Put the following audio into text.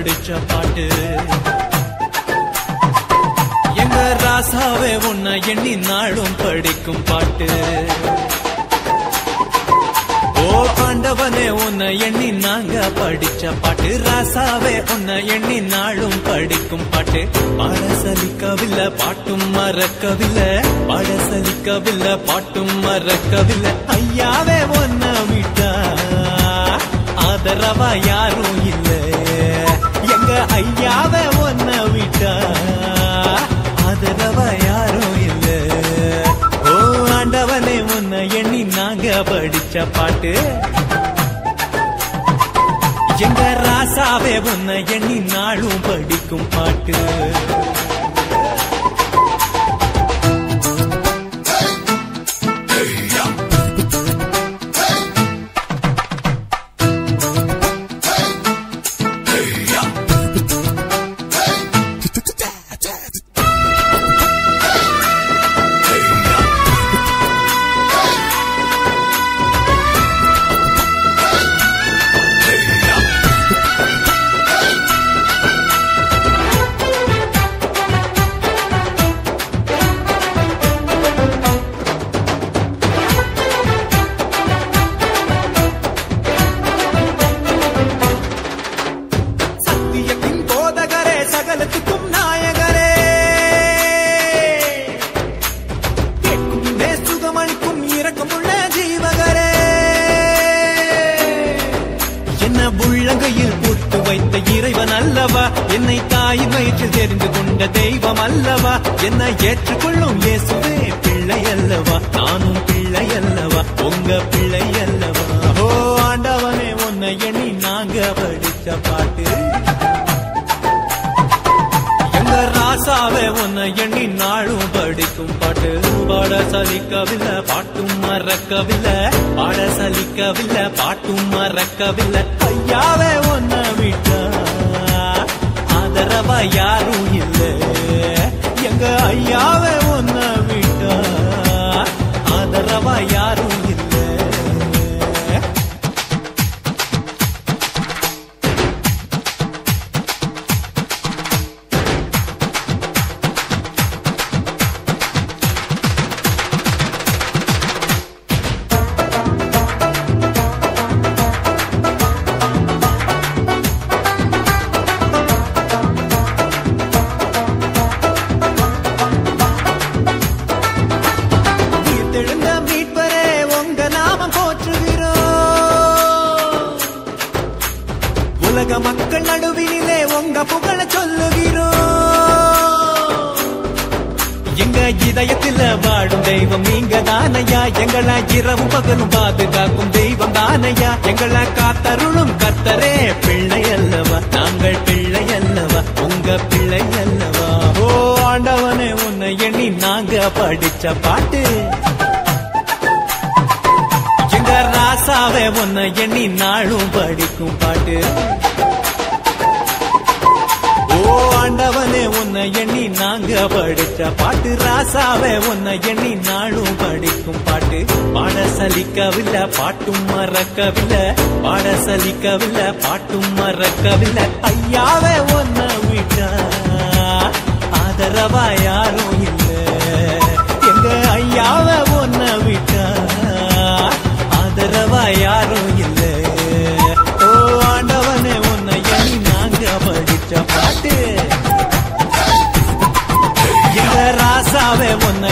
படிச்ச பாட்டு எங்க ராசாவே உன்னை எண்ணி நாளும் படிக்கும் பாட்டு ஓ ஆண்டவனே உன்னை எண்ணி நாங்க படிச்ச பாட்டு ராசாவே உன்னை எண்ணி நாளும் படிக்கும் பாட்டு பாட சலிக்கவில்லை பாட்டும் மறக்கவில்லை பாட சலிக்கவில்லை பாட்டும் மறக்கவில்லை ஐயாவே உன்னை விட்டா ஆதரவா யாரும் இல்லை எங்க ஐயாவே உன்னை விட்டா ஆதரவா யாரும் இல்லை ஓ ஆண்டவனே உன்னை எண்ணி நாங்க படிச்ச பாட்டு எங்க ராசாவே உன்னை எண்ணி நாளும் படிக்கும் பாட்டு உள்ளங்கையில் போட்டு வைத்த இறைவன் அல்லவா என்னை தாய் வயிற்றில் தெரிந்து கொண்ட தெய்வம் அல்லவா என்னை ஏற்றுக்கொள்ளும் இயேசுவே பிள்ளை அல்லவா நானும் பிள்ளை அல்லவா உங்க பிள்ளை அல்லவா ஓ ஆண்டவனே உன்னை எண்ணி நாங்க படிச்ச பாட்டு எங்க ராசாவே உன்னை எண்ணி நாளும் படிக்கும் பாட்டு பாட சலிக்கவில்லை பாட்டும் மறக்கவில்லை பாட சலிக்கவில்லை பாட்டும் மறக்கவில்லை ஐயாவே உன்னை விட்டா ஆதரவா யாரும் இல்லை எங்க ஐயாவே உன்னை விட்டா ஆதரவா யாரும் இல்லை உலக மக்கள் நடுவிலே உங்க புகழ சொல்லுகிறோம் எங்க இதயத்தில் வாடும் தெய்வம் நீங்க தானையா எங்களை இரவு பகலும் பாதுகாக்கும் தெய்வம் தானையா எங்களை காத்தருளும் கர்த்தரே பிள்ளை அல்லவா நாங்கள் பிள்ளை அல்லவா உங்க பிள்ளை அல்லவா ஓ ஆண்டவனே உன்னை எண்ணி நாங்க படிச்ச பாட்டு எங்க ராசாவே உன்னை எண்ணி நாளும் படிக்கும் பாட்டு ஓ ஆண்டவனே உன்னை எண்ணி நாங்க படிச்ச பாட்டு ராசாவே உன்னை எண்ணி நாளும் படிக்கும் பாட்டு பாட சலிக்கவில்லை பாட்டும் மறக்கவில்லை பாட சலிக்கவில்லை பாட்டும் மறக்கவில்லை ஐயாவே உன்னை விட்டா ஆதரவா யாரும் இல்லை எங்க ஐயாவே உன்னை விட்டா ஆதரவா யாரும் இல்லை ஓ ஆண்டவனே உன்னை எண்ணி நாங்க படிச்ச பாட்டு எங்க ராசாவே உன்னை